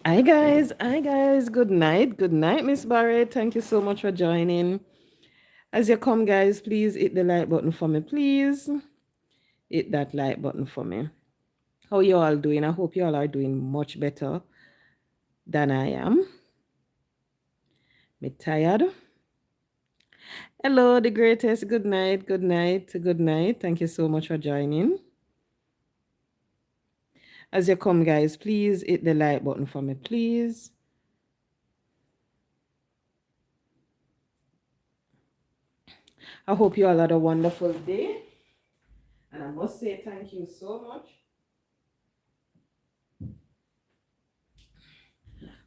Hi guys, good night, Miss Barrett. Thank you so much for joining. As you come, guys, please hit the like button for me, please. Hit that like button for me. How you all doing? I hope you all are doing much better than I am. Me tired. Hello, the greatest. Good night, good night, good night. Thank you so much for joining. As you come, guys, please hit the like button for me, please. I hope you all had a wonderful day. And I must say thank you so much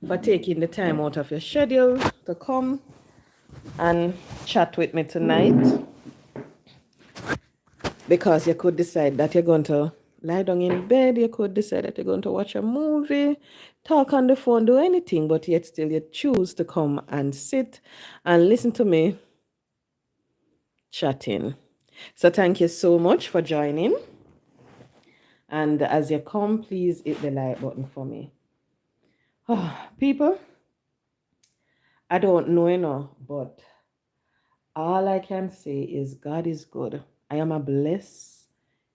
for taking the time out of your schedule to come and chat with me tonight, because you could decide that you're going to lie down in bed, you could decide that you're going to watch a movie, talk on the phone, do anything, but yet still you choose to come and sit and listen to me chatting. So thank you so much for joining. And as you come, please hit the like button for me. People, I don't know, but all I can say is God is good. I am a blessed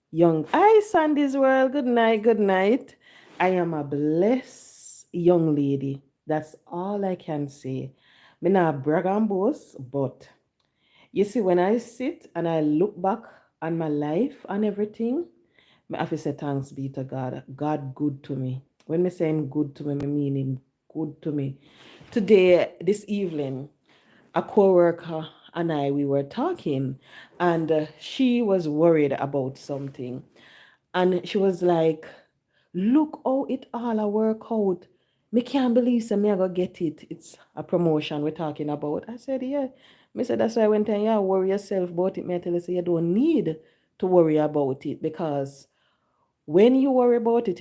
young. Hi, Sandy's World. Good night. Good night. I am a blessed young lady. That's all I can say. Me not brag and boast, but you see, when I sit and I look back on my life and everything, I have to say thanks be to God. God good to me. When me say him good to me, I mean him good to me. Today, this evening, a co-worker and we were talking, and she was worried about something, and she was like, look how it all a work out. Me can't believe so me I go get it. It's a promotion we're talking about. I said, yeah. Me said that's why I went and yeah, worry yourself about it. Me I tell you, say you don't need to worry about it, because when you worry about it,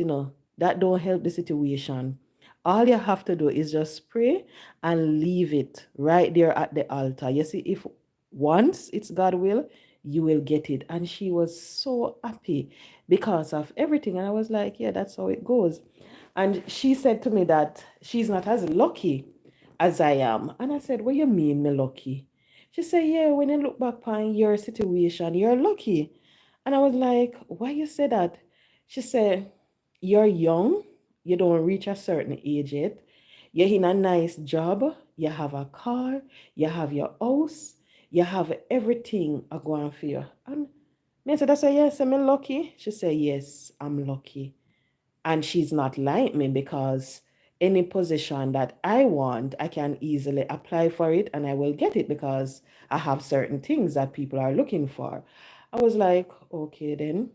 that don't help the situation. All you have to do is just pray and leave it right there at the altar. You see, if once it's God will, you will get it. And she was so happy because of everything. And I was like, yeah, that's how it goes. And she said to me that she's not as lucky as I am. And I said, what do you mean, me lucky? She said, yeah, when you look back on your situation, you're lucky. And I was like, why you say that? She said, you're young, you don't reach a certain age yet. You're in a nice job, you have a car, you have your house, you have everything going for you. And me said, that's why yes, I'm lucky. She said, yes, I'm lucky. And she's not like me, because any position that I want, I can easily apply for it and I will get it, because I have certain things that people are looking for. I was like, okay then.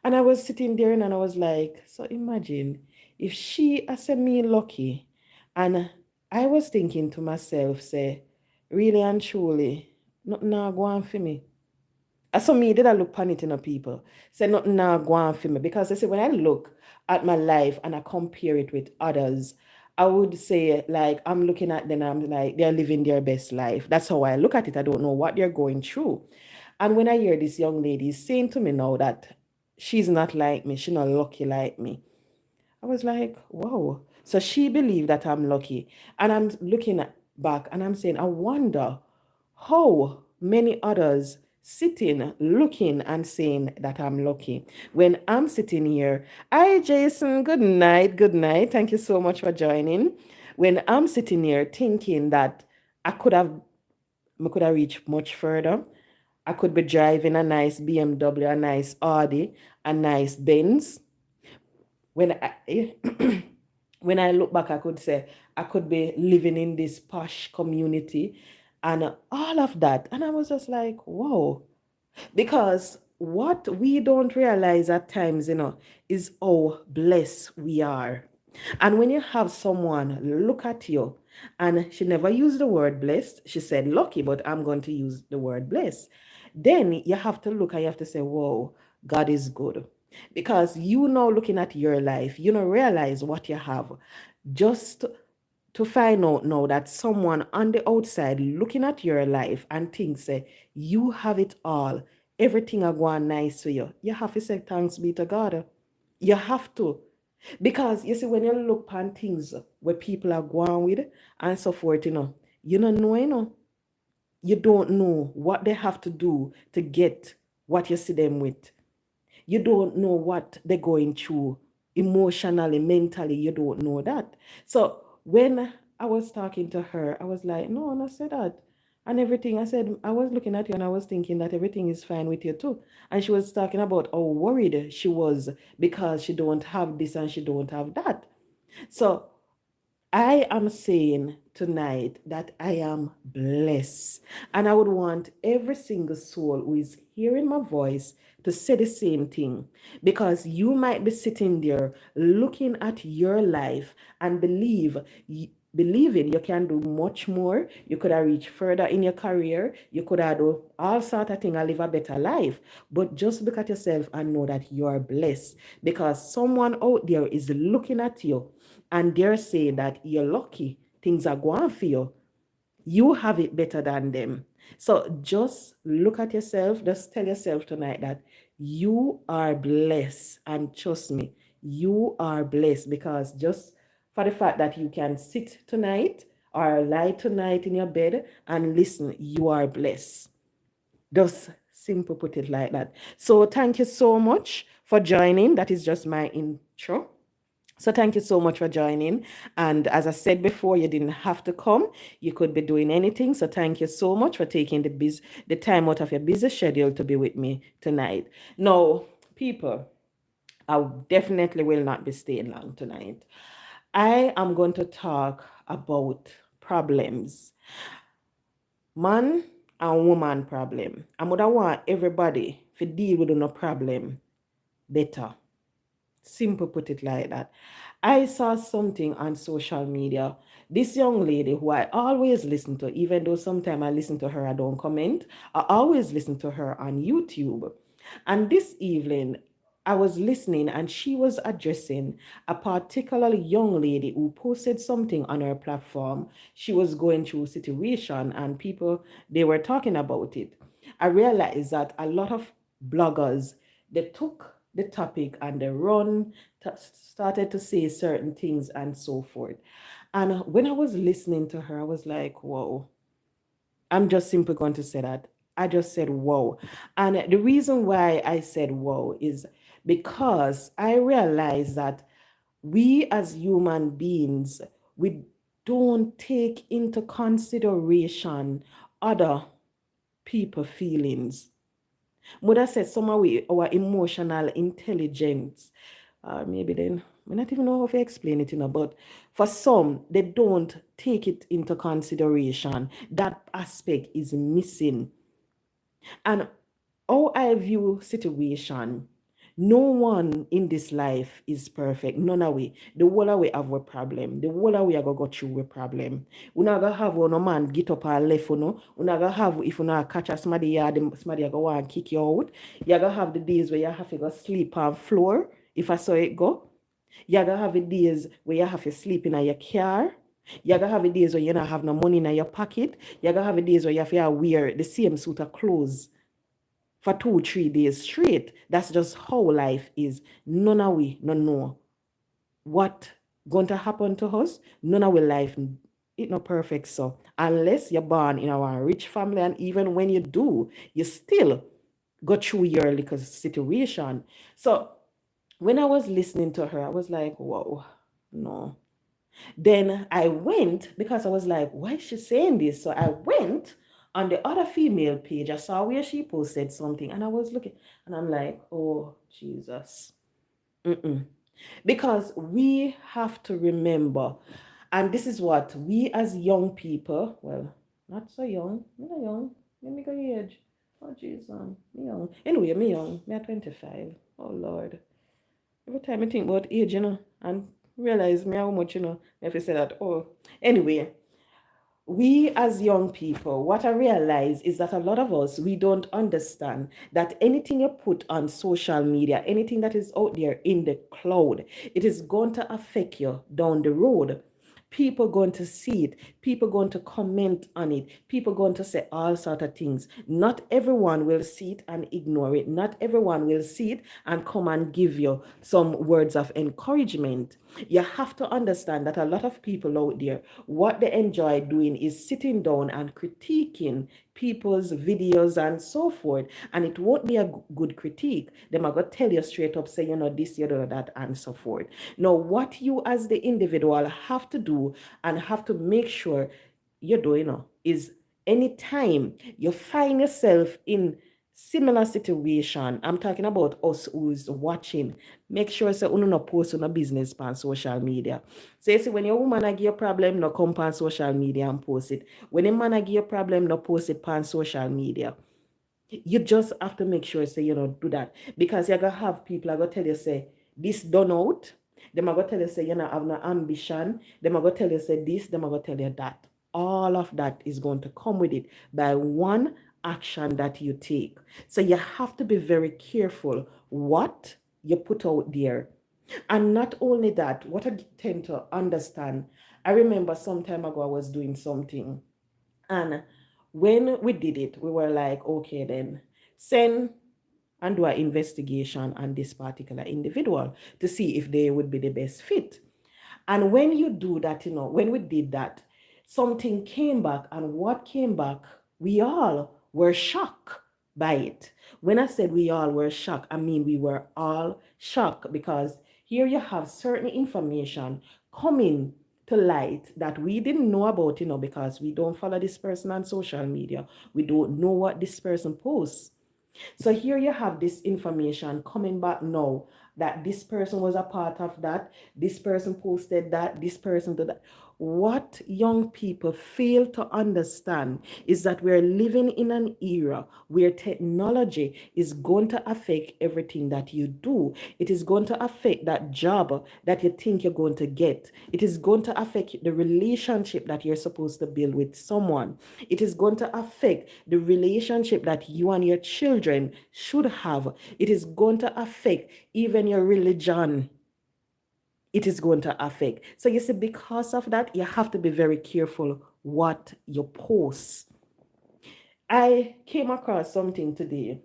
And I was sitting there and I was like, so imagine if she I said me lucky. And I was thinking to myself, say, really and truly, nothing now go on for me. I saw me did I look pan it in people. Say nothing now go on for me. Because I say when I look at my life and I compare it with others, I would say like I'm looking at them, I'm like they're living their best life. That's how I look at it. I don't know what they're going through. And when I hear this young lady saying to me now that she's not like me, she's not lucky like me, I was like, wow. So she believed that I'm lucky. And I'm looking back and I'm saying, I wonder how many others sitting, looking and saying that I'm lucky. When I'm sitting here, hi Jason, good night, good night. Thank you so much for joining. When I'm sitting here thinking that I could have I could have reached much further. I could be driving a nice BMW, a nice Audi, a nice Benz. When I when I look back, I could say I could be living in this posh community and all of that. And I was just like, whoa. Because what we don't realize at times, is how blessed we are. And when you have someone look at you, and she never used the word blessed, she said lucky, but I'm going to use the word blessed. Then you have to look and you have to say, whoa, God is good. Because you know, looking at your life, you know, realize what you have. Just to find out now that someone on the outside looking at your life and thinks you have it all, everything are going nice for you. You have to say thanks be to God. You have to. Because you see, when you look upon things where people are going with and so forth, you don't know, you don't know what they have to do to get what you see them with. You don't know what they're going through emotionally, mentally. You don't know that. So when I was talking to her, I was like, no, I said that. And everything I said, I was looking at you and I was thinking that everything is fine with you too. And she was talking about how worried she was because she don't have this and she don't have that. So I am saying tonight that I am blessed. And I would want every single soul who is hearing my voice to say the same thing. Because you might be sitting there looking at your life and believing you can do much more. You could have reached further in your career. You could have do all sort of things and live a better life. But just look at yourself and know that you are blessed. Because someone out there is looking at you and they're saying that you're lucky, things are going for you. You have it better than them. So just look at yourself, just tell yourself tonight that you are blessed. And trust me, you are blessed because just for the fact that you can sit tonight or lie tonight in your bed and listen, you are blessed. Just simple put it like that. So thank you so much for joining. That is just my intro. So thank you so much for joining. And as I said before, you didn't have to come. You could be doing anything. So thank you so much for taking the time out of your busy schedule to be with me tonight. Now, people, I definitely will not be staying long tonight. I am going to talk about problems. Man and woman problem. I would want everybody to deal with no problem better. Simple put it like that. I saw something on social media. This young lady who I always listen to, even though sometimes I listen to her, I don't comment. I always listen to her on YouTube. And this evening, I was listening and she was addressing a particular young lady who posted something on her platform. She was going through a situation and people, they were talking about it. I realized that a lot of bloggers, they took the topic and they started to say certain things and so forth. And when I was listening to her, I was like, whoa, I'm just simply going to say that. I just said, whoa. And the reason why I said, whoa, is because I realized that we as human beings, we don't take into consideration other people feelings. Mother said some of our emotional intelligence, maybe then, I not even know how to explain it, but for some, they don't take it into consideration. That aspect is missing. And how I view situation, No one in this life is perfect. None of we. The whole of we have a problem. The whole of we are going to go through a problem. We not gonna have no man get up and left, you know. We not gonna have, if you not catch a somebody, somebody go and kick you out. You're gonna have the days where you have to go sleep on floor, if I saw it go. You're gonna have the days where you have to sleep in your car. You're gonna have the days where you don't have no money in your pocket. You're gonna have the days where you have to wear the same suit of clothes for 2 3 days straight. That's just how life is. None of we don't know what going to happen to us. None of our life it not perfect. So unless you're born in a rich family, and even when you do, you still go through your little situation. So when I was listening to her, I was like, whoa, no. Then I went because I was like, why is she saying this? So I went on the other female page. I saw where she posted something, and I was looking, and I'm like, oh, Jesus. Mm-mm. Because we have to remember, and this is what we as young people, well, not so young, not young, let me go age. Oh, Jesus, me young. Anyway, me young, me at 25. Oh, Lord. Every time I think about age, and realize me how much, if I say that, oh, anyway, we as young people, what I realize is that a lot of us, we don't understand that anything you put on social media, anything that is out there in the cloud, it is going to affect you down the road. People going to see it, people going to comment on it, people going to say all sort of things. Not everyone will see it and ignore it. Not everyone will see it and come and give you some words of encouragement. You have to understand that a lot of people out there, what they enjoy doing is sitting down and critiquing people's videos and so forth, and it won't be a good critique. Them are going to tell you straight up, say, this, that, and so forth. Now, what you as the individual have to do and have to make sure you're doing, is anytime you find yourself in similar situation, I'm talking about us who's watching, make sure say uno no post on a business on social media. So you see, when your woman give you a problem, no come on social media and post it. When a man give you a problem, no post it on social media. You just have to make sure say do that, because you're gonna have people are gonna tell you say this done out. Them are gonna tell you say you not have no ambition. Them are gonna tell you say this. Them are gonna tell you that. All of that is going to come with it by one action that you take. So you have to be very careful what you put out there. And not only that, what I tend to understand, I remember some time ago I was doing something, and when we did it, we were like, okay, then send and do an investigation on this particular individual to see if they would be the best fit. And when you do that, when we did that, something came back, and what came back, we all were shocked by it. When I said we all were shocked, I mean we were all shocked, because here you have certain information coming to light that we didn't know about, because we don't follow this person on social media. We don't know what this person posts. So here you have this information coming back now, that this person was a part of that, this person posted that, this person did that. What young people fail to understand is that we're living in an era where technology is going to affect everything that you do. It is going to affect that job that you think you're going to get. It is going to affect the relationship that you're supposed to build with someone. It is going to affect the relationship that you and your children should have. It is going to affect even your religion. It is going to affect. So you see, because of that, you have to be very careful what you post. I came across something today,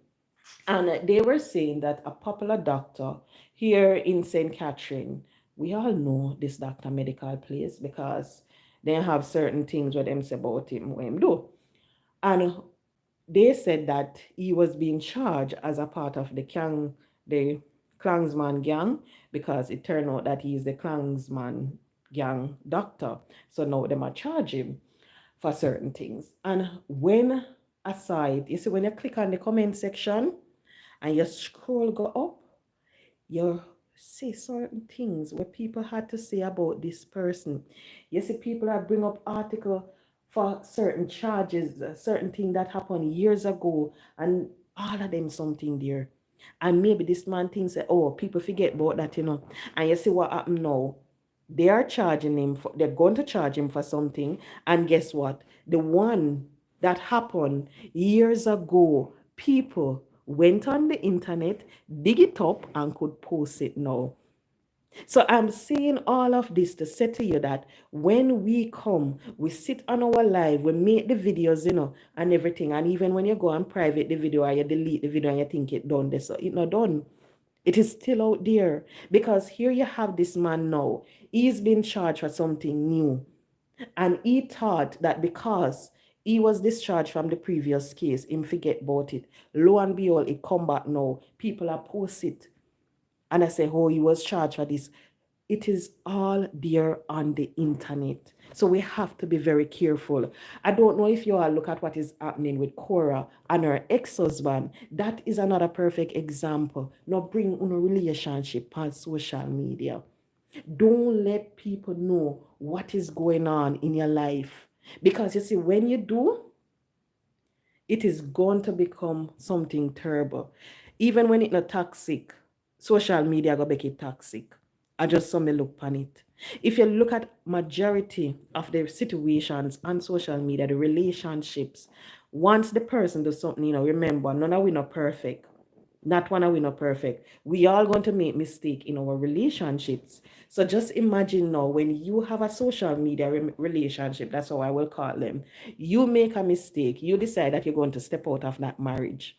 and they were saying that a popular doctor here in St. Catherine, we all know this doctor medical place because they have certain things what them say about him, what him do. And they said that he was being charged as a part of the Klansman gang, because it turned out that he is the Klansman gang doctor. So now they might charge him for certain things. And when I saw it, you see, when you click on the comment section and you scroll go up, you see certain things where people had to say about this person. You see, people that bring up article for certain charges, certain thing that happened years ago, and all of them something there. And maybe this man thinks that, oh, people forget about that, And you see what happened now. They are charging him for, they're going to charge him for something. And guess what? The one that happened years ago, people went on the internet, dig it up, and could post it now. So I'm saying all of this to say to you that when we come, we sit on our live, we make the videos, and everything. And even when you go and private the video or you delete the video and you think it done, this, it's not done. It is still out there. Because here you have this man now. He's been charged for something new. And he thought that because he was discharged from the previous case, him forget about it. Lo and behold, it come back now. People are post it. And I say, oh, he was charged for this. It is all there on the internet. So we have to be very careful. I don't know if you all look at what is happening with Cora and her ex-husband. That is another perfect example. Now bring a relationship on social media. Don't let people know what is going on in your life. Because you see, when you do, it is going to become something terrible. Even when it's not toxic, social media go make it toxic. I just saw me look on it. If you look at majority of the situations on social media, the relationships, once the person does something, remember, none of we not perfect. Not one of we not perfect. We all going to make mistake in our relationships. So just imagine now when you have a social media relationship, that's how I will call them. You make a mistake. You decide that you're going to step out of that marriage.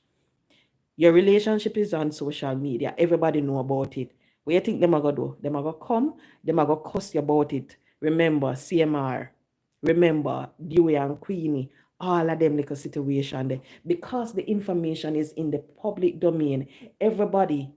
Your relationship is on social media. Everybody know about it. What you think them are going to do? Them are going to come. Them are going to cuss you about it. Remember, CMR. Remember, Dewey and Queenie. All of them little situation there. Because the information is in the public domain, everybody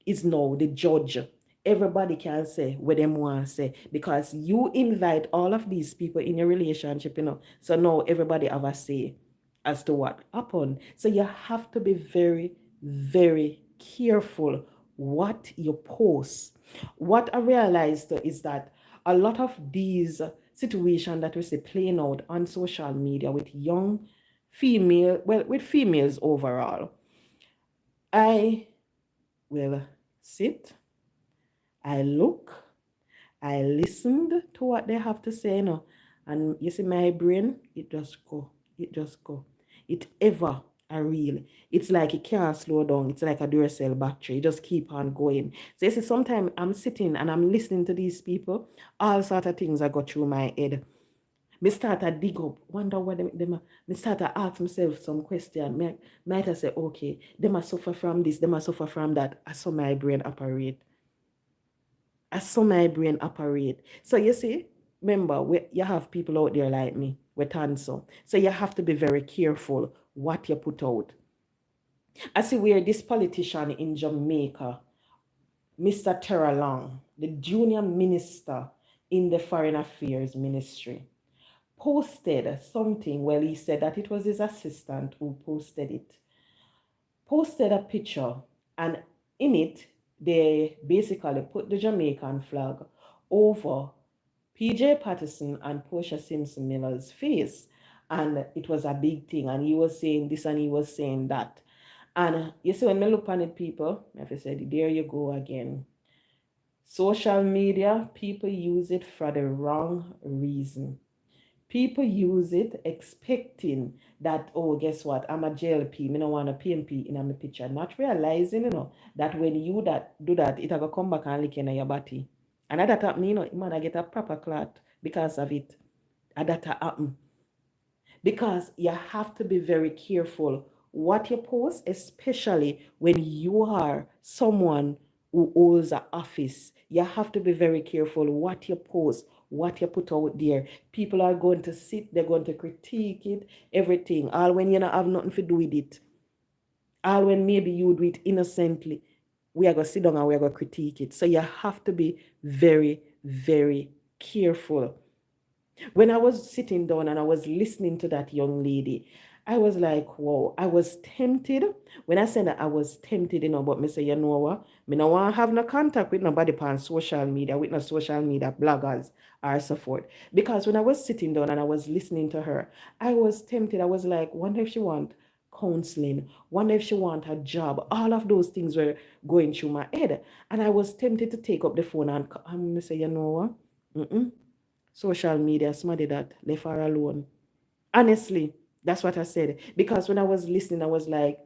is now the judge. Everybody can say what them want to say. Because you invite all of these people in your relationship, So now everybody have a say as to what happened. So you have to be very, very careful what you post. What I realized is that a lot of these situations that we see playing out on social media with young with females overall, I will sit, I look, I listened to what they have to say, and you see my brain, it just go. It ever a real. It's like it can't slow down. It's like a Duracell battery. It just keep on going. So you see, sometimes I'm sitting and I'm listening to these people. All sort of things I got through my head. Me start to dig up, wonder what them me start to ask myself some question. Might I say, okay, they must suffer from this, they must suffer from that. I saw my brain operate. So you see, remember, you have people out there like me with answer. So you have to be very careful what you put out. I see where this politician in Jamaica, Mr. Terra Long, the junior minister in the Foreign Affairs Ministry, posted something. Well, he said that it was his assistant who posted it. Posted a picture, and in it, they basically put the Jamaican flag over PJ Patterson and Portia Simpson Miller's face. And it was a big thing. And he was saying this and he was saying that. And you see, when I look on it, people, like I said, there you go again. Social media, people use it for the wrong reason. People use it expecting that, oh, guess what? I'm a JLP. I don't want a PMP in my picture. Not realizing, that when you do that, it will come back and lick in your body. And that happen, you might get a proper clot because of it. And that happen. Because you have to be very careful what you post, especially when you are someone who holds an office. You have to be very careful what you post, what you put out there. People are going to sit, they're going to critique it, everything. All when you don't have nothing to do with it. All when maybe you do it innocently. We are going to sit down and we are going to critique it. So you have to be very, very careful. When I was sitting down and I was listening to that young lady, I was like, wow, I was tempted. When I said that I was tempted, but me say, you know what? Me no want to have no contact with nobody on social media, with no social media bloggers or so forth. Because when I was sitting down and I was listening to her, I was tempted. I was like, wonder if she want counseling? Wonder if she want a job? All of those things were going through my head. And I was tempted to take up the phone and I'm going to say, you know what? Social media, somebody that left her alone. Honestly, that's what I said. Because when I was listening, I was like,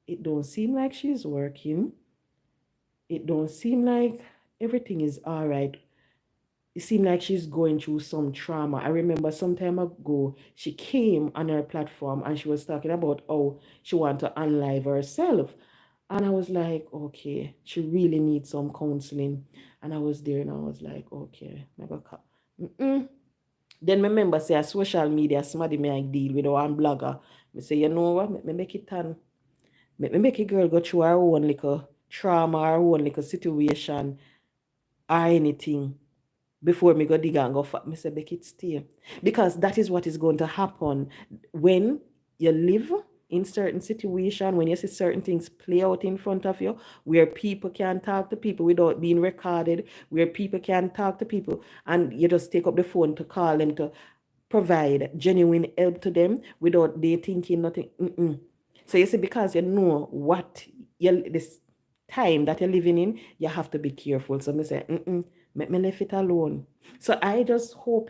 it don't seem like she's working. It don't seem like everything is all right. It seemed like she's going through some trauma. I remember some time ago, she came on her platform and she was talking about how she wanted to unlive herself. And I was like, okay, she really needs some counseling. And I was there and I was like, okay, never come. Then remember, say, a social media, somebody may I deal with, or one blogger. I say, you know what, me make it turn. Me make a girl go through her own little trauma, her own little situation, or anything before me go dig and go fuck. Me say, make it stay. Because that is what is going to happen when you live in certain situation, when you see certain things play out in front of you, where people can talk to people without being recorded, where people can talk to people, and you just take up the phone to call them to provide genuine help to them without they thinking nothing. So you see, because you know what this time that you're living in, you have to be careful. So me say, make me leave it alone. So I just hope,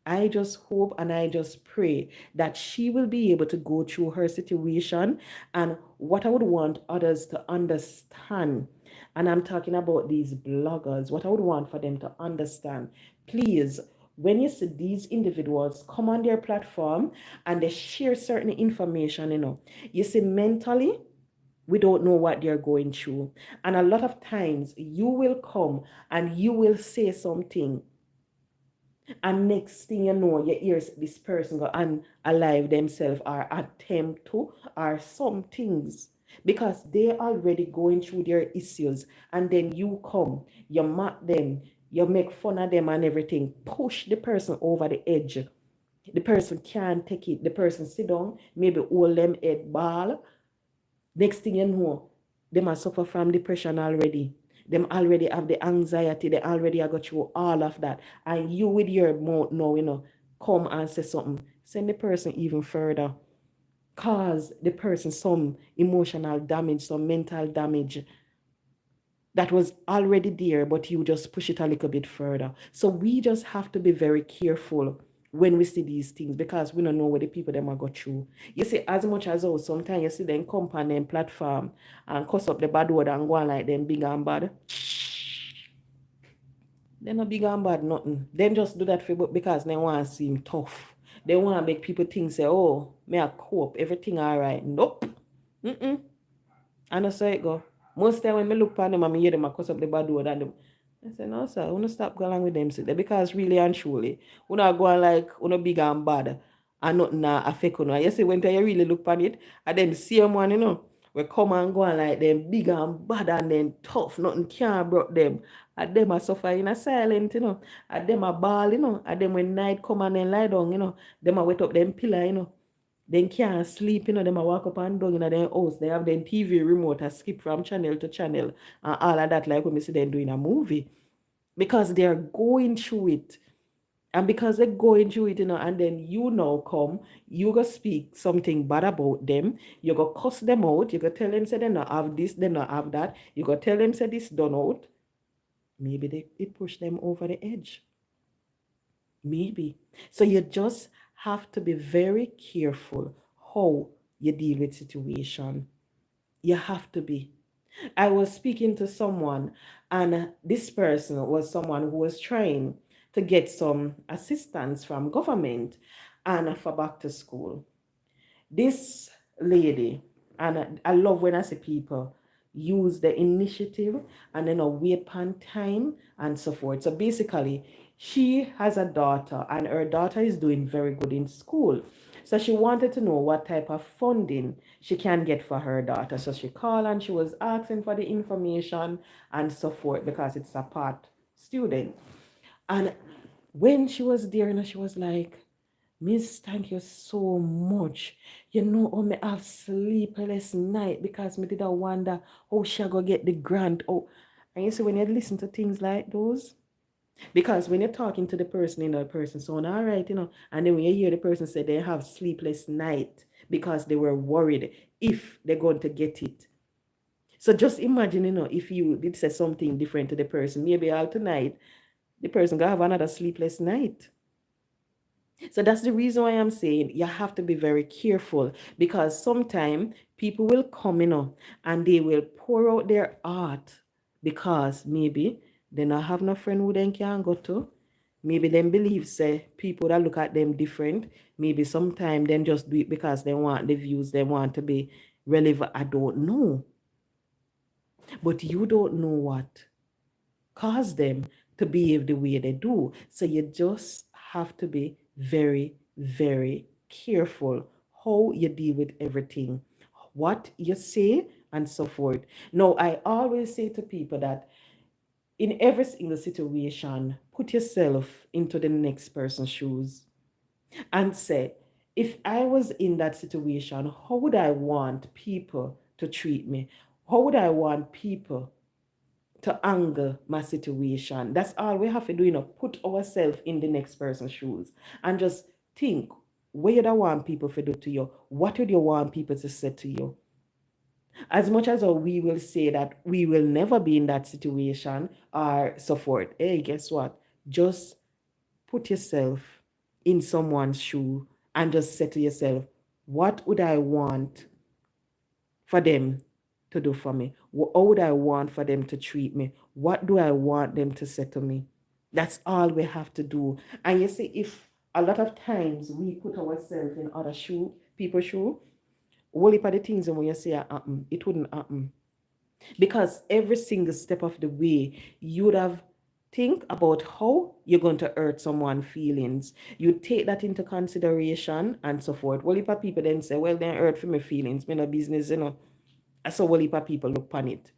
I just hope and I just pray that she will be able to go through her situation. And what I would want others to understand, and I'm talking about these bloggers, what I would want for them to understand, please, when you see these individuals come on their platform and they share certain information, you see, mentally, we don't know what they're going through. And a lot of times you will come and you will say something, and next thing you know, you hear this person go and alive themselves or attempt to, or some things, because they already going through their issues, and then you come, you mock them, you make fun of them and everything, push the person over the edge. The person can't take it. The person sit down, maybe hold them head ball. Next thing you know, they must suffer from depression already. Them already have the anxiety. They already have got through all of that. And you with your mouth now, come and say something. Send the person even further. Cause the person some emotional damage, some mental damage that was already there, but you just push it a little bit further. So we just have to be very careful when we see these things, because we don't know what the people them are go through. You see, as much as sometimes you see them come on them platform and cuss up the bad word and go on like them big and bad. They're not big and bad, nothing. Them just do that for because they want to seem tough. They want to make people think, say, oh, may I cope, everything all right. Nope. I know so it go. Most time when I look at them and I hear them, I cuss up the bad word and them. I say, no, sir, I want to stop going with them. Because really and truly, we not going like, we not big and bad and nothing affect you. You see, when you really look at it, and then see them one, we come and go on like them big and bad and then tough, nothing can broke them. And them are suffer in a silent, And them are ball, And them when night come and then lie down, Them are wet up them pillar, They can't sleep, them a walk up and down in their house. They have their TV remote a skip from channel to channel and all of that, like when we see them doing a movie. Because they're going through it. And because they're going through it, and then you now come, you go speak something bad about them, you go cuss them out, you go tell them, say they not have this, they not have that, you go tell them, say this done out. Maybe it push them over the edge. Maybe. So you just have to be very careful how you deal with situation. You have to be. I was speaking to someone, and this person was someone who was trying to get some assistance from government and for back to school. This lady, and I love when I see people use the initiative and then a wait upon time and so forth. So basically, she has a daughter, and her daughter is doing very good in school. So she wanted to know what type of funding she can get for her daughter. So she called and she was asking for the information and so forth, because it's a part student. And when she was there, she was like, Miss, thank you so much. I have sleepless night because me did I wonder how she go get the grant. Oh, and you see, when you listen to things like those, because when you're talking to the person, the person sound all right, and then when you hear the person say they have sleepless night because they were worried if they're going to get it. So just imagine, if you did say something different to the person, maybe all tonight, the person gonna have another sleepless night. So that's the reason why I'm saying you have to be very careful, because sometimes people will come, and they will pour out their heart because maybe they not have no friend who they can go to. Maybe them believe say people that look at them different. Maybe sometimes then just do it because they want the views, they want to be relevant. I don't know. But you don't know what caused them to behave the way they do. So you just have to be very, very careful how you deal with everything, what you say, and so forth. Now, I always say to people that in every single situation, put yourself into the next person's shoes and say, if I was in that situation, how would I want people to treat me? How would I want people to angle my situation? That's all we have to do, put ourselves in the next person's shoes and just think, what you don't want people to do to you? What would you want people to say to you? As much as we will say that we will never be in that situation or so forth, hey, guess what? Just put yourself in someone's shoe and just say to yourself, what would I want for them to do for me? How would I want for them to treat me? What do I want them to say to me? That's all we have to do. And you see, if a lot of times we put ourselves in other people's shoe, all of the things when you say happen, it wouldn't happen. Because every single step of the way, you would have think about how you're going to hurt someone's feelings. You take that into consideration and so forth. Well, if people then say, well, they hurt for my feelings, me no business, That's how well if people look on it.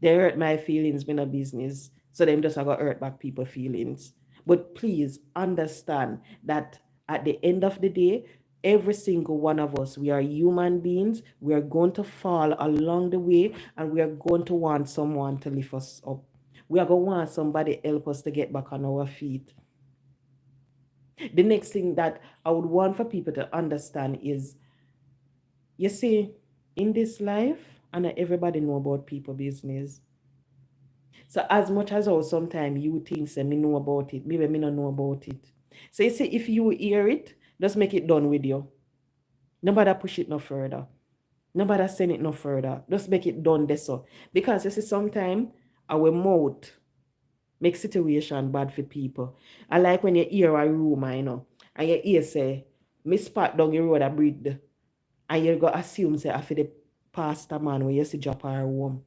They hurt my feelings, me no business. So them just gonna hurt back people feelings. But please understand that at the end of the day, every single one of us, we are human beings. We are going to fall along the way, and we are going to want someone to lift us up. We are going to want somebody help us to get back on our feet. The next thing that I would want for people to understand is, you see, in this life, and everybody know about people business. So as much as how sometimes you think say me know about it, maybe me not know about it. So you see, if you hear it, just make it done with you. Nobody push it no further. Nobody send it no further. Just make it done this so. Because you see, sometimes our mouth make situation bad for people. I like when you hear a rumor, and you hear say, me spot down the road a breathe. And you go assume say after the pastor man when you see drop her home.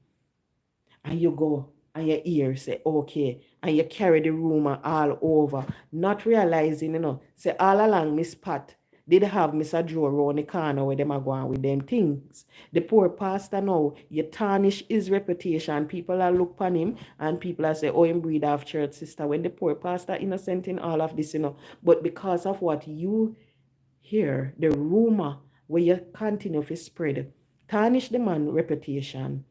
And you go and your ear say, okay, and you carry the rumor all over, not realizing, say all along Miss Pat did have Mr. Joe around the corner where them are going with them things. The poor pastor now, you tarnish his reputation. People are look upon him and people are say, oh, him breed of church sister. When the poor pastor innocent in all of this, But because of what you hear, the rumor where you continue to spread, tarnish the man reputation.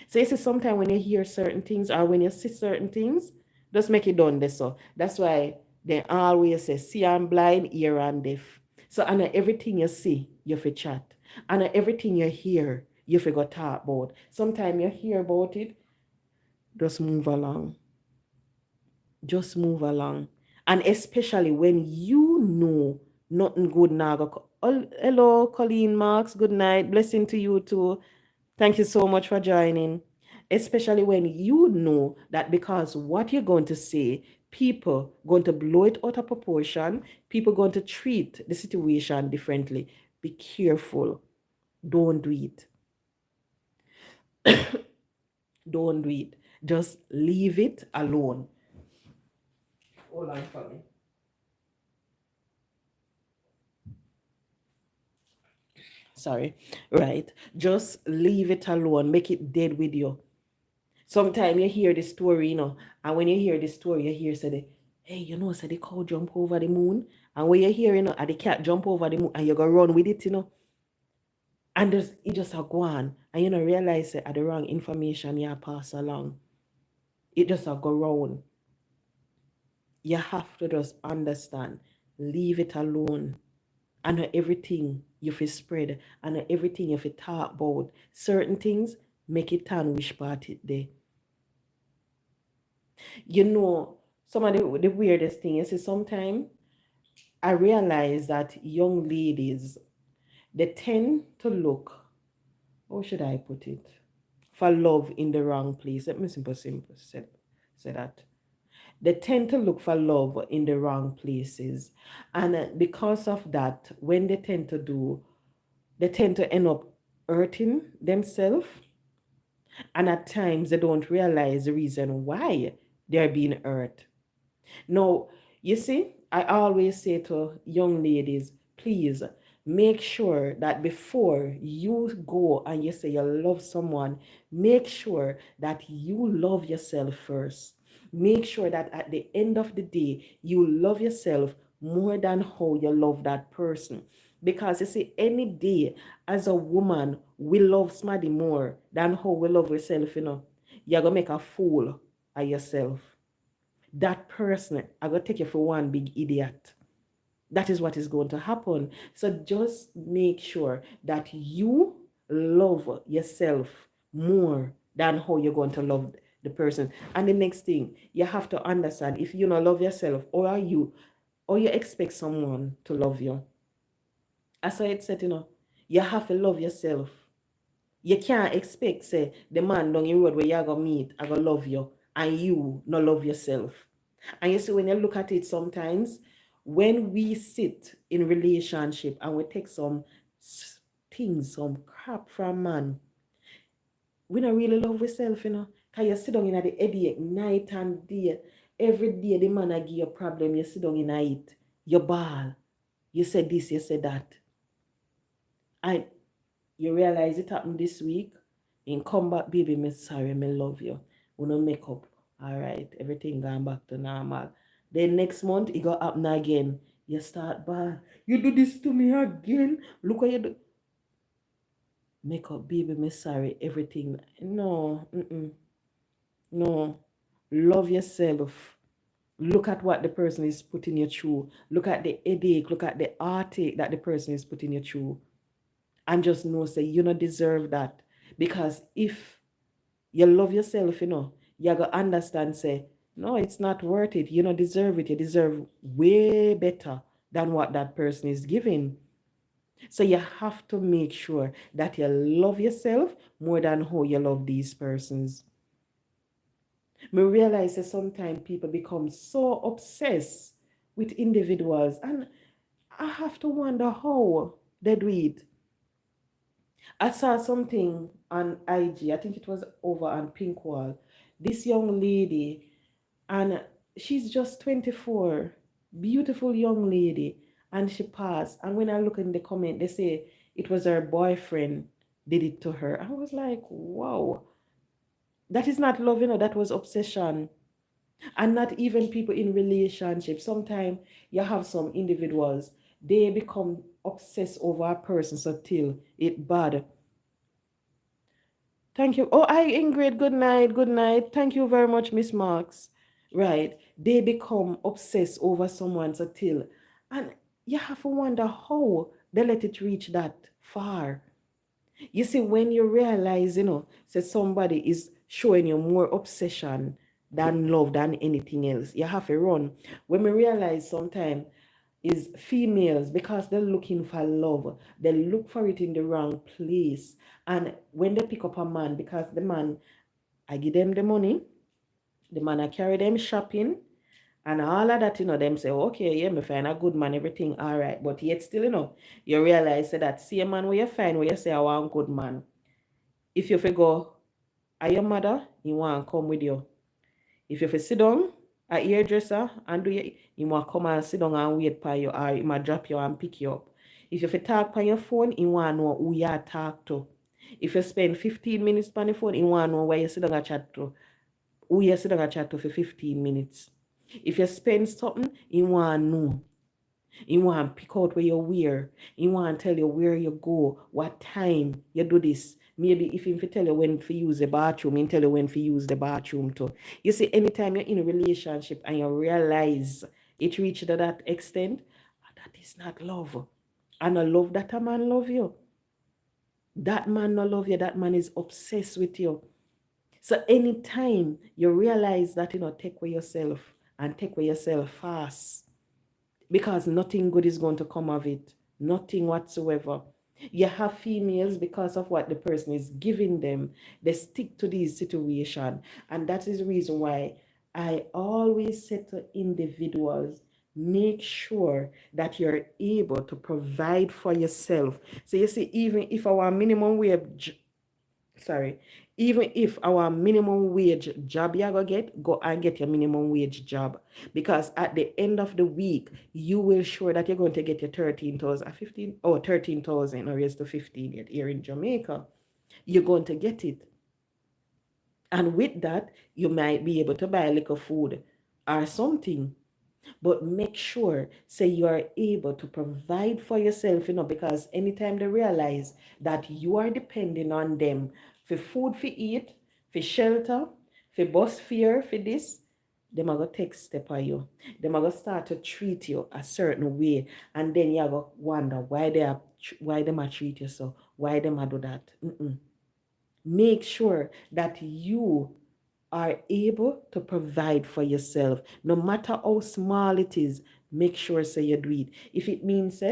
So you see, sometimes when you hear certain things or when you see certain things, just make it done this. So that's why they always say, see I'm blind, ear and deaf. So and everything you see, you fi chat. And everything you hear, you fi go talk about. Sometimes you hear about it, just move along. Just move along. And especially when you know nothing good now. Hello, Colleen Marks. Good night. Blessing to you too. Thank you so much for joining. Especially when you know that because what you're going to say, people going to blow it out of proportion, people going to treat the situation differently. Be careful. Don't do it. Don't do it. Just leave it alone. Hold on for me. Sorry. Right. Just leave it alone. Make it dead with you. Sometimes you hear the story, and when you hear the story, you hear say, hey, say the cow jump over the moon. And when you hear, and the cat jump over the moon, and you go run with it, and it just a go on. And you don't realize that the wrong information you pass along. It just a go round. You have to just understand. Leave it alone. and not everything you fi spread, and not everything you fi talk about. Certain things make it turn wish party day. You know, some of the weirdest thing is sometimes I realize that young ladies, they tend to look, how should I put it, for love in the wrong place. Let me simple say that. They tend to look for love in the wrong places. And because of that, when they tend to do, they tend to end up hurting themselves. And at times, they don't realize the reason why they're being hurt. Now, you see, I always say to young ladies, please make sure that before you go and you say you love someone, make sure that you love yourself first. Make sure that at the end of the day, you love yourself more than how you love that person. Because you see, any day as a woman, we love somebody more than how we love yourself, you're going to make a fool of yourself. That person I gonna take you for one big idiot. That is what is going to happen. So just make sure that you love yourself more than how you're going to love the person. And the next thing you have to understand, if you don't love yourself, or you expect someone to love you. As I said, you have to love yourself. You can't expect, say, the man down the road where you're going to meet, I going to love you, and you not love yourself. And you see, when you look at it sometimes, when we sit in relationship and we take some things, some crap from man, we don't really love ourselves, Because you sit down in the headache night and day. Every day the man I give you a problem, you sit down in it. You bawl. You say this, you say that. And you realize it happened this week. In come back, baby, me sorry, me love you. We don't make up. All right, everything gone back to normal. Then next month, it got happen again. You start bad. You do this to me again. Look what you do. Make up, baby, me sorry, everything. No, no. Love yourself. Look at what the person is putting you through. Look at the headache. Look at the heartache that the person is putting you through. And just know, say, you don't deserve that. Because if you love yourself, you're going to understand, say, no, it's not worth it. You don't deserve it. You deserve way better than what that person is giving. So you have to make sure that you love yourself more than how you love these persons. Me realize that sometimes people become so obsessed with individuals, and I have to wonder how they do it. I saw something on IG, I think it was over on Pinkwall. This young lady, and she's just 24, beautiful young lady, and she passed. And when I look in the comment, they say it was her boyfriend did it to her. I was like, wow, that is not love, that was obsession. And not even people in relationships. Sometimes you have some individuals, they become obsessed over a person so till it bad. Thank you. Oh, hi, Ingrid. Good night. Good night. Thank you very much, Miss Marks. Right. They become obsessed over someone so till. And you have to wonder how they let it reach that far. You see, when you realize, say somebody is showing you more obsession than love than anything else, you have to run. When we realize sometimes is females, because they're looking for love, they look for it in the wrong place. And when they pick up a man, because the man, I give them the money, the man I carry them shopping, and all of that, them say, okay, yeah, me find a good man, everything all right. But yet still, you realize that see a man where you find, where you say, I want a good man. If you go, are your mother, you want to come with you. If you sit down, a hairdresser, and you want to come and sit down and wait for you, or you might drop you and pick you up. If you talk on your phone, you want to know who you talk to. If you spend 15 minutes on the phone, you want to know where you sit down and chat to. Who you sit down and chat to for 15 minutes. If you spend something, you want to know. You want to pick out where you wear. You want to tell you where you go, what time you do this. Maybe if he tell you when to use the bathroom, he tell you when to use the bathroom too. You see, anytime you're in a relationship and you realize it reached to that extent, that is not love. And I love that a man love you. That man no love you, that man is obsessed with you. So anytime you realize that, take away yourself and take away yourself fast, because nothing good is going to come of it. Nothing whatsoever. You have females, because of what the person is giving them, they stick to these situations. And that is the reason why I always say to individuals, make sure that you're able to provide for yourself. So you see, even if our minimum wage, sorry, even if our minimum wage job you go get, go and get your minimum wage job, because at the end of the week you will sure that you're going to get your 13,000 15 or 13,000 or raise to 15 yet here in Jamaica. You're going to get it, and with that you might be able to buy a little food or something. But make sure say you are able to provide for yourself, because anytime they realize that you are depending on them for food for eat, for shelter, for bus fare, for this, them are going to take step on you. Them are going to start to treat you a certain way, and then you are going to wonder why them are treat you so, why them are do that. Make sure that you are able to provide for yourself, no matter how small it is. Make sure say you do it. If it means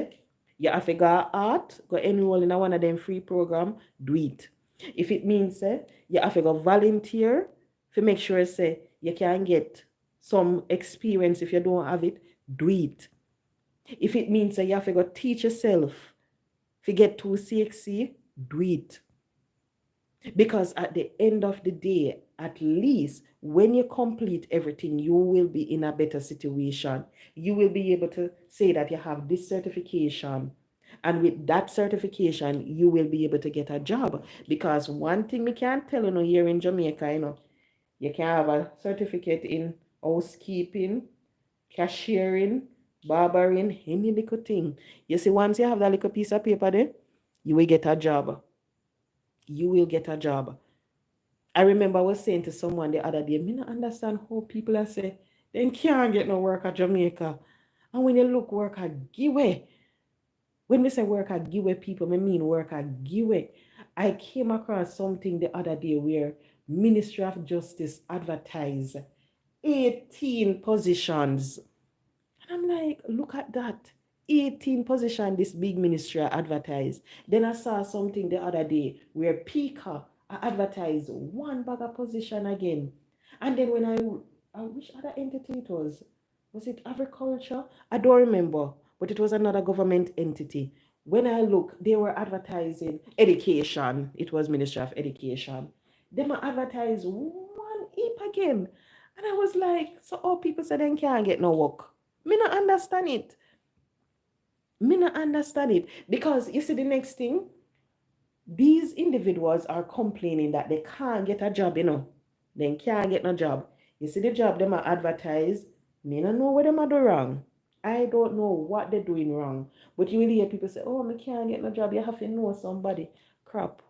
you have to go art, go enroll in one of them free program, do it. If it means you have to go volunteer, to make sure say you can get some experience. If you don't have it, do it. If it means you have to go teach yourself to get to CXC, do it. Because at the end of the day, at least when you complete everything, you will be in a better situation. You will be able to say that you have this certification. And with that certification, you will be able to get a job. Because one thing we can't tell here in Jamaica, you can have a certificate in housekeeping, cashiering, barbering, any little thing. You see, once you have that little piece of paper there, you will get a job. You will get a job. I remember I was saying to someone the other day, me not understand how people are say they can't get no work at Jamaica. And when you look work at Giwe, when we say work at Giwe, people, I mean work at Giwe. I came across something the other day where Ministry of Justice advertised 18 positions. And I'm like, look at that. 18 position this big ministry advertised. Then I saw something the other day where Pika advertised one bag of position again. And then when which other entity it was it agriculture? I don't remember, but it was another government entity. When I look, they were advertising education. It was Ministry of Education. They might advertise one heap again. And I was like, so all people say they can't get no work. Me not understand it. Me not understand it. Because you see the next thing, these individuals are complaining that they can't get a job, They can't get no job. You see the job them are advertised. Me not know what them are doing wrong. I don't know what they're doing wrong. But you will hear people say, oh, me can't get no job. You have to know somebody. Crap.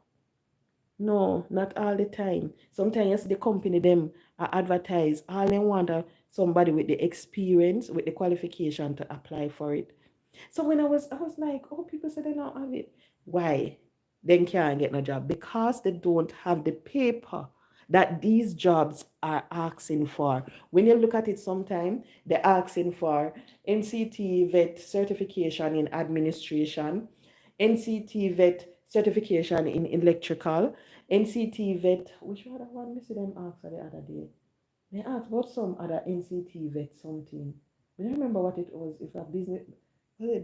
No, not all the time. Sometimes you see the company them are advertise. All they want are somebody with the experience, with the qualification to apply for it. So when I was like, oh, people say they don't have it. Why? They can't get no job because they don't have the paper that these jobs are asking for. When you look at it sometime, they're asking for NCT vet certification in administration, NCT vet certification in electrical, NCT vet, which other one? Me see them ask for the other day. They asked about some other NCT vet something. I don't remember what it was. If a business,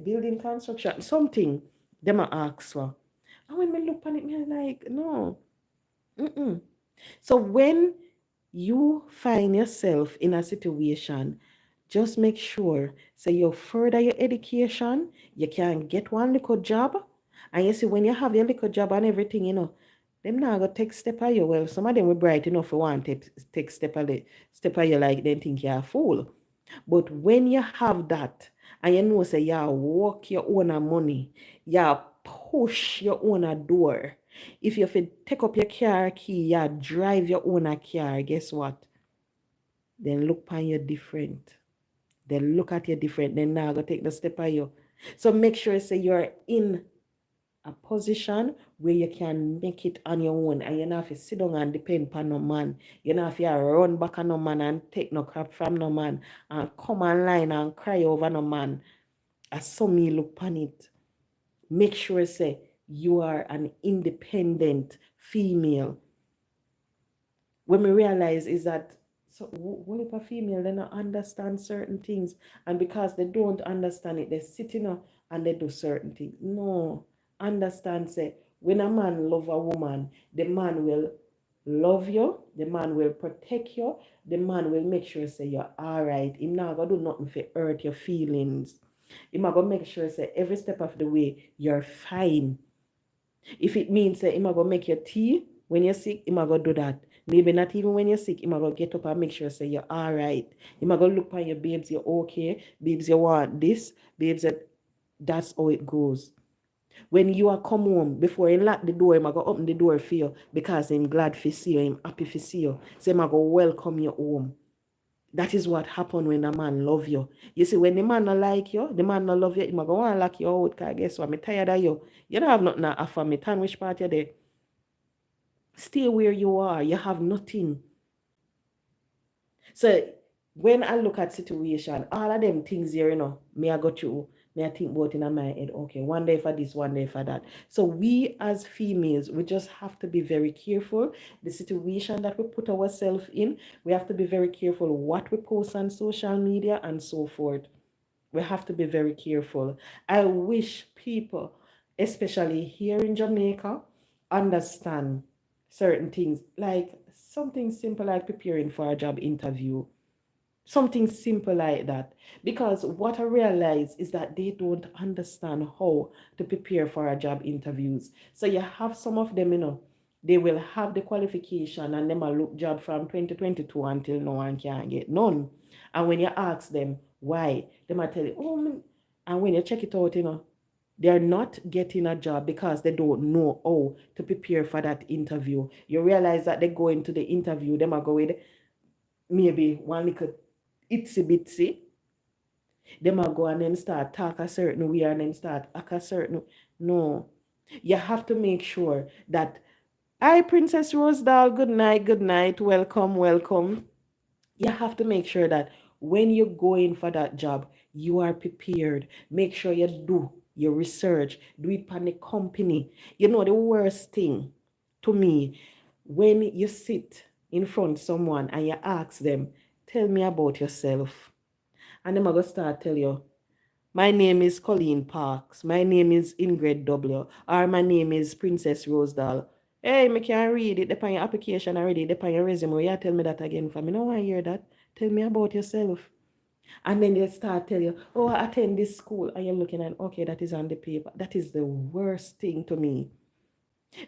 building construction, something, them are asked for. And when me look on it, me like, no. Mm-mm. So when you find yourself in a situation, just make sure, say you further your education, you can get one little job. And you see, when you have your little job and everything, them now go take step of you. Well, some of them were bright enough for one take step of you like they think you're a fool. But when you have that, and you know, say, you work your own money, you push your own door. If you take up your car key, you drive your own car, guess what? Then look upon you different. Then look at you different. Then now go take the step of you So make sure say you're in a position where you can make it on your own and you don't have to sit down and depend on no man. You don't have to run back on no man and take no crap from no man and come online and cry over no man. As some me look upon it. Make sure say you are an independent female. When we realize is that so what if a female they not understand certain things, and because they don't understand it, they sit in and they do certain things. No, understand say when a man love a woman, the man will love you, the man will protect you, the man will make sure say you're all right. Him not gonna do nothing for hurt your feelings. Him not gonna make sure say every step of the way you're fine. If it means say him gonna make your tea when you're sick, him gonna do that. Maybe not even when you're sick, him gonna get up and make sure say you're all right. Him gonna look on your babes, you're okay. Babes, you want this. Babes, that's how it goes. When you are come home, before he lock the door, him gonna open the door for you because him glad to see you, him happy to see you. So him gonna welcome you home. That is what happen when a man love you. You see, when the man not like you, the man not love you, he might go want to lock you out, because guess what, I'm tired of you. You don't have nothing to offer me. Tan which part you there? Stay where you are. You have nothing. So when I look at situation, all of them things here, me I go through, me I think about in my head, okay, one day for this, one day for that. So we as females, we just have to be very careful. The situation that we put ourselves in, we have to be very careful what we post on social media and so forth. We have to be very careful. I wish people, especially here in Jamaica, understand certain things, like something simple like preparing for a job interview. Something simple like that. Because what I realize is that they don't understand how to prepare for a job interviews. So you have some of them, they will have the qualification and them a look job from 2022 until no one can get none. And when you ask them why, they might tell you, oh, and when you check it out, they're not getting a job because they don't know how to prepare for that interview. You realize that they go into the interview, they might go with maybe one little itsy bitsy. They might go and then start talk a certain way and then start act a certain. No. You have to make sure that, hi, Princess Rosedal, good night, welcome, welcome. You have to make sure that when you go in for that job, you are prepared. Make sure you do your research, do it on the company. The worst thing to me, when you sit in front of someone and you ask them, tell me about yourself. And them are going to start tell you, my name is Colleen Parks, my name is Ingrid W, or my name is Princess Rosedal. Hey, me can read it upon your application already, upon your resume. You tell me that again for me. No, I hear that. Tell me about yourself. And then they start tell you, oh, I attend this school. And you're looking at, okay, that is on the paper. That is the worst thing to me.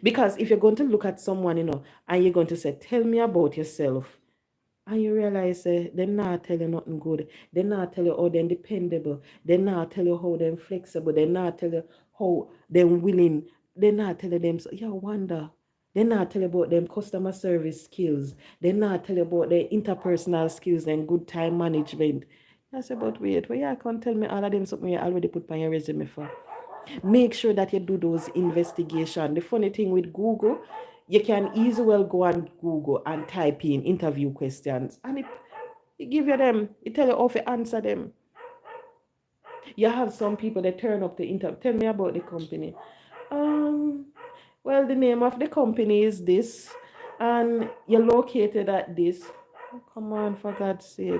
Because if you're going to look at someone, and you're going to say, tell me about yourself, and you realize they not tell you nothing good. They not tell you how they're dependable. They not tell you how they're flexible. They not tell you how they're willing. They not tell you them, so you wonder. They not tell you about them customer service skills. They not tell you about their interpersonal skills and good time management. I say, but wait, well, you can't tell me all of them something you already put on your resume for. Make sure that you do those investigations. The funny thing with Google, you can easily well go on Google and type in interview questions, and it give you them, it tell you how to answer them. You have some people that turn up the interview. Tell me about the company. Well, the name of the company is this, and you're located at this. Oh, come on, for God's sake.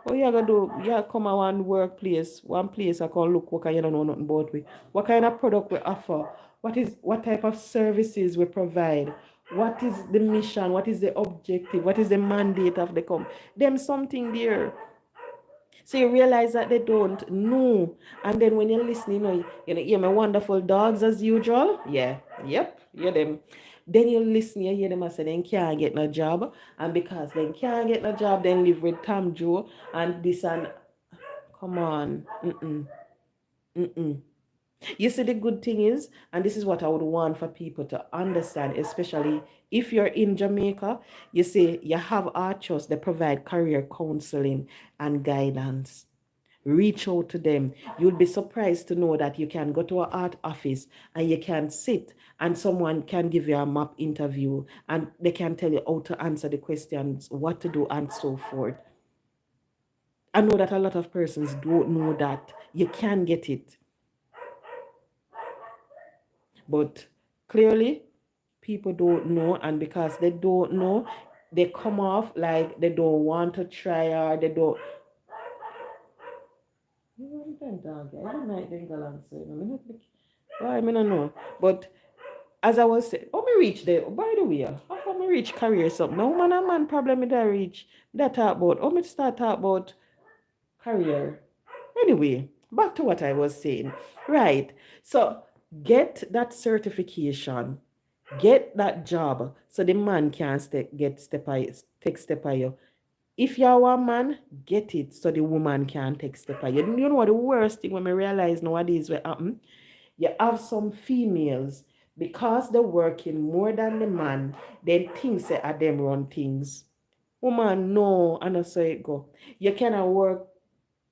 What you gonna do? You come at one workplace, one place I can look what you don't know nothing about we. What kind of product we offer? What type of services we provide? What is the mission? What is the objective? What is the mandate of the company? Them something there. So you realize that they don't know. And then when you're listening, you hear my wonderful dogs as usual. Yeah, yep, hear them. Then you listen, you hear them and say they can't get no job. And because they can't get no job, then live with Tom Joe and this and come on. You see, the good thing is, and this is what I would want for people to understand, especially if you're in Jamaica, you see, you have Archers that provide career counseling and guidance. Reach out to them. You'll be surprised to know that you can go to an art office and you can sit and someone can give you a map interview and they can tell you how to answer the questions, what to do, and so forth. I know that a lot of persons don't know that you can get it, but clearly people don't know, and because they don't know, they come off like they don't want to try or they don't. I don't know. But as I was saying, how me reach there? Oh, by the way, how come me reach career something? No man and man problem with that reach. That talk about. How me start talk about career? Anyway, back to what I was saying. Right. So get that certification, get that job, so the man can take step by you. If you're a man, get it so the woman can take step by you. You know what the worst thing when I realize nowadays what happen? You have some females because they're working more than the man, then things say at them run things. Woman, no, I know so it go. You cannot work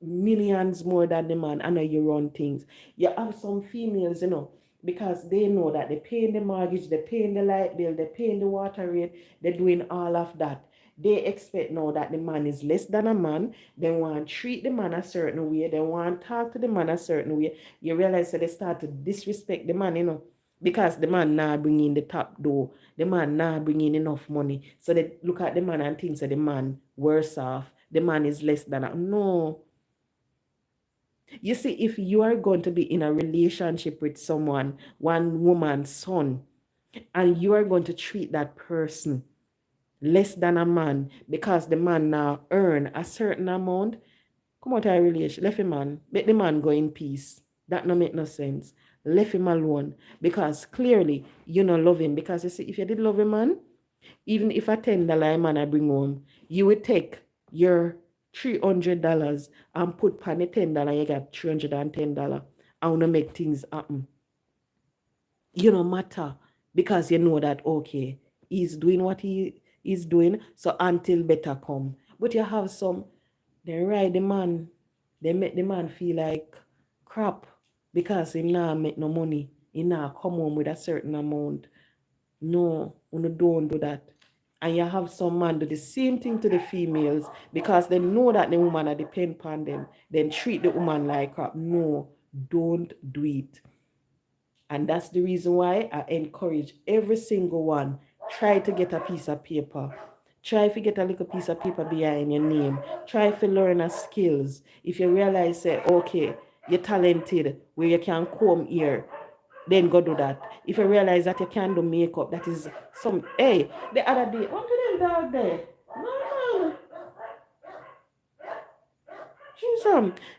millions more than the man. I know you run things. You have some females, because they know that they're paying the mortgage, they're paying the light bill, they're paying the water rate, they're doing all of that. They expect now that the man is less than a man. They want to treat the man a certain way. They want to talk to the man a certain way. You realize that they start to disrespect the man, because the man not bringing the top door. The man not bringing enough money. So they look at the man and think that the man worse off. The man is less than a. No. You see, if you are going to be in a relationship with someone, one woman's son, and you are going to treat that person less than a man because the man now earn a certain amount, come out of a relation, left him man, let the man go in peace. That no make no sense. Left him alone because clearly you don't love him. Because you see, if you did love a man, even if a $10 man I bring home, you would take your $300 and put pan the $10, you got $310. I want to make things happen. You don't matter because you know that okay, he's doing what he is doing, so until better come. But you have some, they ride the man, they make the man feel like crap because he now make no money. He now come home with a certain amount. No, you don't do that. And you have some man do the same thing to the females because they know that the woman are depend upon them. Then treat the woman like crap. No, don't do it. And that's the reason why I encourage every single one, try to get a piece of paper. Try to get a little piece of paper behind your name. Try to learn a skills. If you realize, say, okay, you're talented, where you can comb here, then go do that. If you realize that you can do makeup, that is some, hey, the other day, what did them dog there? No.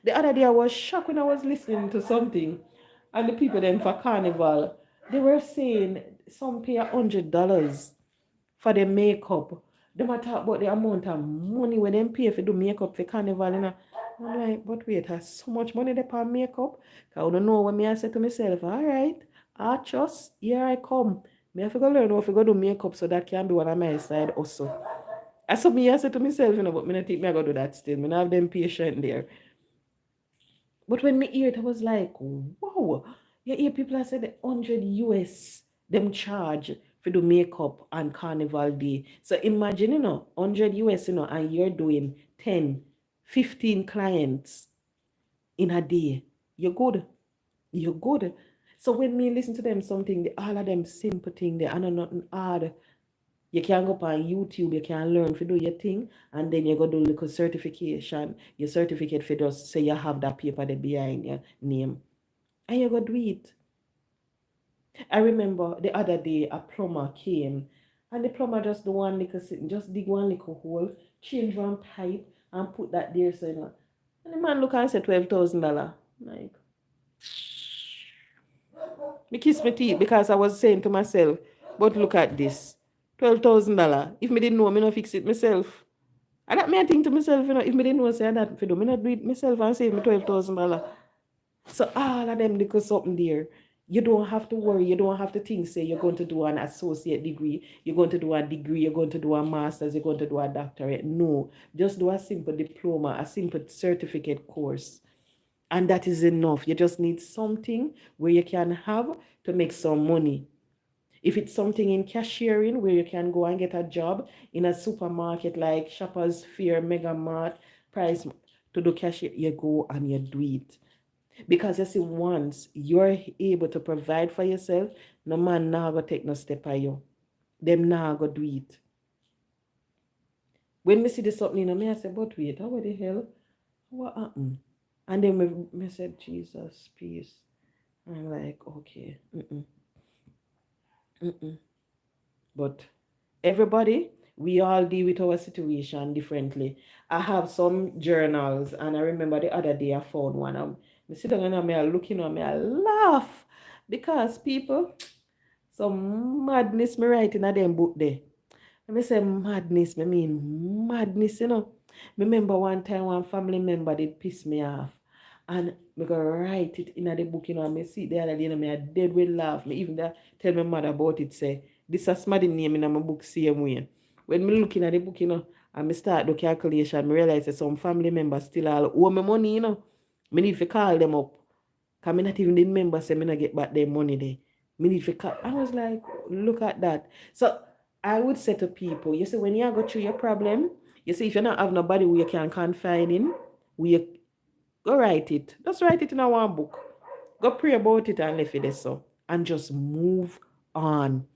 The other day I was shocked when I was listening to something, and the people then for carnival, they were saying some pay $100 for their makeup. They might talk about the amount of money when they pay for do makeup for carnival. I'm like, but wait, has so much money they pay makeup? I don't know what me I say to myself, all right, I trust, here I come. Me have to go learn how to go do makeup so that can be one of my side also. I saw me I said to myself, but me not think me I go do that still. Me not have them patient there. But when me hear it, I was like, wow. You hear people that say the 100 US them charge for the makeup on Carnival Day. So imagine, 100 US, and you're doing 10, 15 clients in a day. You're good. You're good. So when me listen to them something, all of them simple thing, they are nothing hard. You can go up on YouTube, you can learn to do your thing, and then you go do a little certification. Your certificate for just say you have that paper there behind your name. And you go do it. I remember the other day a plumber came, and the plumber just do one little sitting, just dig one little hole, change one pipe, and put that there, so and the man look and say $12,000. Like, me kiss my teeth because I was saying to myself, but look at this. $12,000. If me didn't know, me not fix it myself. And that me I think to myself, if me didn't know say that for do, me not do it myself and save me $12,000. So all of them because something there. You don't have to worry. You don't have to think, say, you're going to do an associate degree, you're going to do a degree, you're going to do a master's, you're going to do a doctorate. No, just do a simple diploma, a simple certificate course. And that is enough. You just need something where you can have to make some money. If it's something in cashiering where you can go and get a job in a supermarket like Shoppers Fair, Mega Mart, Price to do cashier, you go and you do it. Because you see, once you're able to provide for yourself, no man now go take no step by you. Them now go do it. When me see this something, me I say, but wait, how the hell? What happened? And then me said, Jesus, peace. I'm like, okay. But everybody, we all deal with our situation differently. I have some journals, and I remember the other day I found one. I sit down and I looking at me, I laugh because people, some madness me writing at them book there. Let me say madness, I mean madness, Remember one time one family member did piss me off. And me go write it in the book, and me see the other day, me I dead with laugh. Me even tell my mother about it, say, this is my name in my book same way. When me looking at the book, and me start the calculation, me realize that some family members still all owe me money, Me need to call them up. Because me not even the member say me not get back their money there. Me need to call. I was like, look at that. So I would say to people, you see, when you go through your problem, you see, if you not have nobody who you can confide in, you go write it. Just write it in a one book. Go pray about it and leave it there so. And just move on.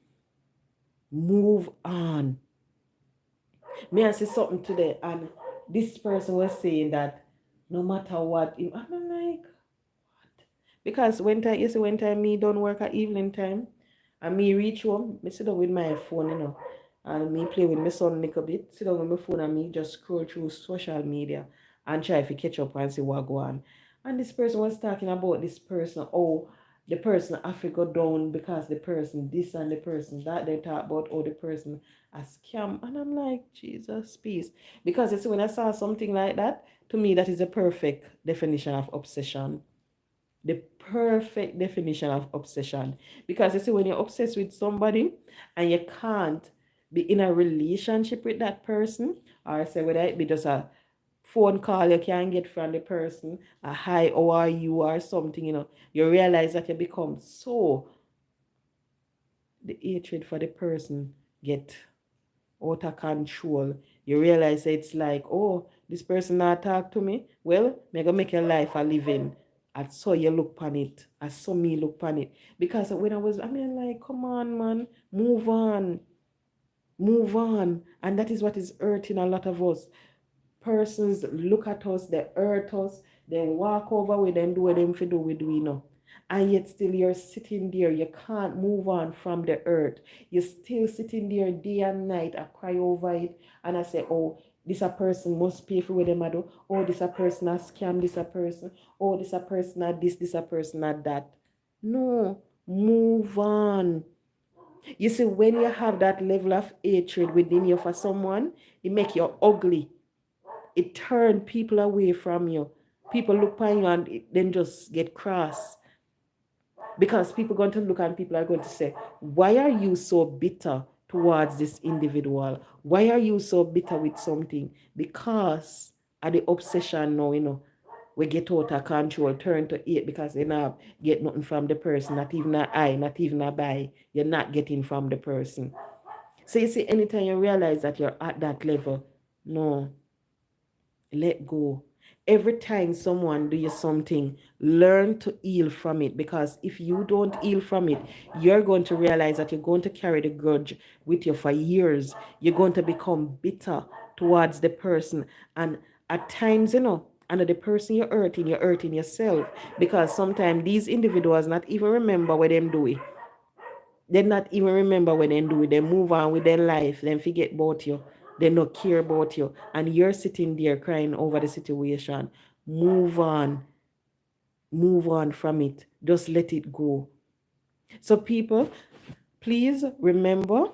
Move on. Me I see something today, and this person was saying that no matter what, I'm like, what? Because when time me don't work at evening time, and me reach home, me sit down with my phone, and me play with my son a little bit, sit down with my phone and me just scroll through social media and try to catch up and see what go on. And this person was talking about this person, oh, the person have to go down because the person this and the person that. They talk about, oh, the person a scam. And I'm like, Jesus, peace. Because it's when I saw something like that, to me, that is a perfect definition of obsession. The perfect definition of obsession. Because you see, when you're obsessed with somebody and you can't be in a relationship with that person, or say whether it be just a phone call you can get from the person, a hi, how are you, or something, you realize that you become so, the hatred for the person get out of control. You realize that it's like, oh, this person not talk to me. Well, me gonna make your life a living. I saw you look on it. I saw me look on it. Because when like, come on, man, move on. Move on. And that is what is hurting a lot of us. Persons look at us, they hurt us, then walk over with them, do what them for do we do, And yet still you're sitting there, you can't move on from the earth. You're still sitting there day and night. I cry over it and I say, oh, this a person must pay for what them do. Oh, this a person a scam, this a person. Oh, this a person a this a person a that. No, move on. You see, when you have that level of hatred within you for someone, it make you ugly. It turns people away from you. People look at you and then just get cross. Because people are going to look and people are going to say, why are you so bitter towards this individual? Why are you so bitter with something? Because of the obsession now, we get out of control, turn to hate because you not get nothing from the person, not even an eye, not even a buy. You're not getting from the person. So you see, anytime you realize that you're at that level, no, let go. Every time someone do you something, learn to heal from it, because if you don't heal from it, you're going to realize that you're going to carry the grudge with you for years. You're going to become bitter towards the person, and at times, and the person you're hurting yourself, because sometimes these individuals not even remember what them do it. They not even remember when they do it. They move on with their life, then forget about you. They not care about you. And you're sitting there crying over the situation. Move on. Move on from it. Just let it go. So people, please remember,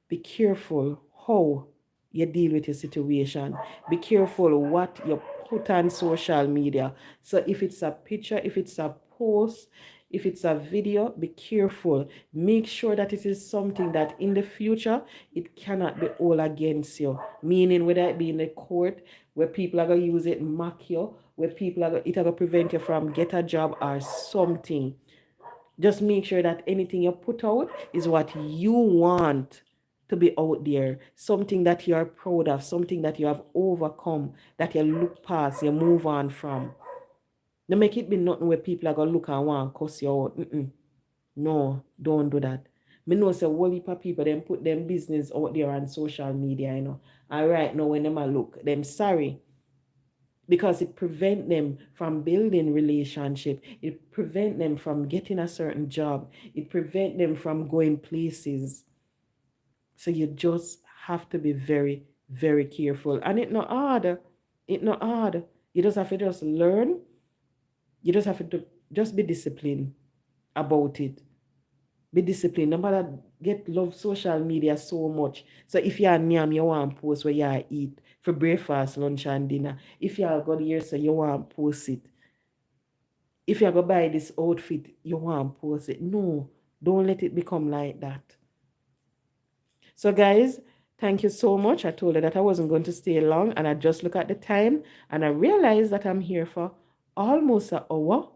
be careful how you deal with your situation. Be careful what you put on social media. So if it's a picture, if it's a post, If it's a video, be careful. Make sure that it is something that in the future, it cannot be all against you. Meaning, whether it be in the court, where people are going to use it, mock you, where people are it are going to prevent you from get a job or something. Just make sure that anything you put out is what you want to be out there, something that you are proud of, something that you have overcome, that you look past, you move on from. Don't make it be nothing where people are gonna look and want to cuss you out. No, don't do that. Me know say whole heap of people them put them business out there on social media, you know. And right now when them a look, them sorry. Because it prevent them from building relationship. It prevent them from getting a certain job. It prevent them from going places. So you just have to be very, very careful. And it's not hard. It's not hard. You just have to just learn. You just have to just be disciplined about it. Be disciplined. No matter get love social media so much. So if you are nyam, you want to post where you eat for breakfast, lunch, and dinner. If you are good here, so you want to post it. If you are going to buy this outfit, you want to post it. No, don't let it become like that. So guys, thank you so much. I told you that I wasn't going to stay long, and I just look at the time and I realized that I'm here for almost an hour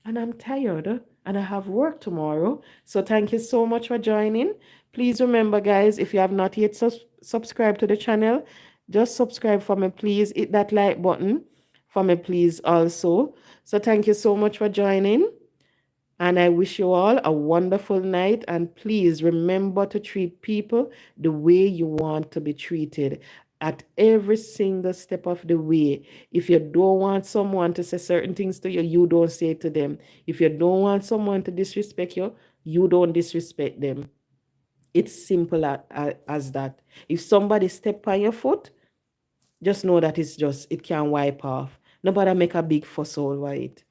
and I'm tired and I have work tomorrow. So thank you so much for joining. Please remember, guys, if you have not yet subscribed to the channel, just subscribe for me, please. Hit that like button for me, please, also. So thank you so much for joining. And I wish you all a wonderful night. And please remember to treat people the way you want to be treated at every single step of the way. If you don't want someone to say certain things to you, you don't say it to them. If you don't want someone to disrespect you, you don't disrespect them. It's simple as that. If somebody step on your foot, just know that it can wipe off. Nobody make a big fuss over it.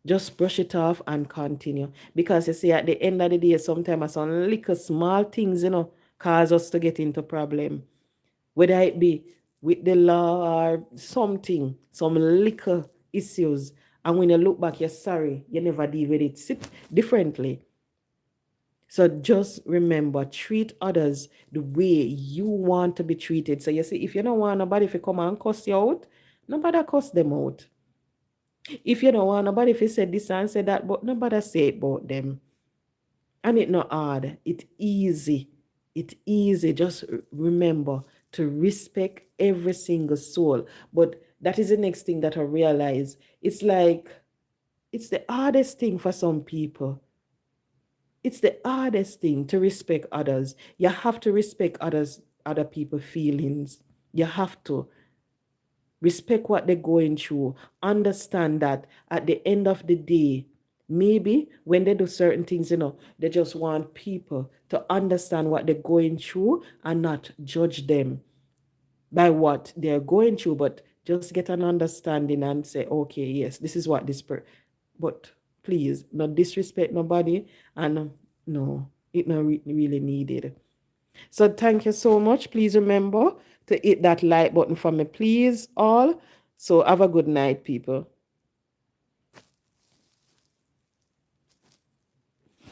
Just brush it off and continue. Because you see, at the end of the day, sometimes some little small things, cause us to get into problem. Whether it be with the law or something, some little issues. And when you look back, you're sorry, you never deal with it differently. So just remember, treat others the way you want to be treated. So you see, if you don't want nobody to come and cuss you out, nobody cuss them out. If you don't want nobody if you say this and say that, but nobody say it about them. And it's not hard. It's easy. It's easy. Just remember to respect every single soul. But that is the next thing that I realize. It's like, it's the hardest thing for some people. It's the hardest thing to respect others. You have to respect other people's feelings. You have to. Respect what they're going through. Understand that at the end of the day, maybe when they do certain things, they just want people to understand what they're going through and not judge them by what they're going through, but just get an understanding and say, okay, yes, this is what but please, not disrespect nobody, and no, it's not really needed. So thank you so much. Please remember to hit that like button for me, please, all. So have a good night, people.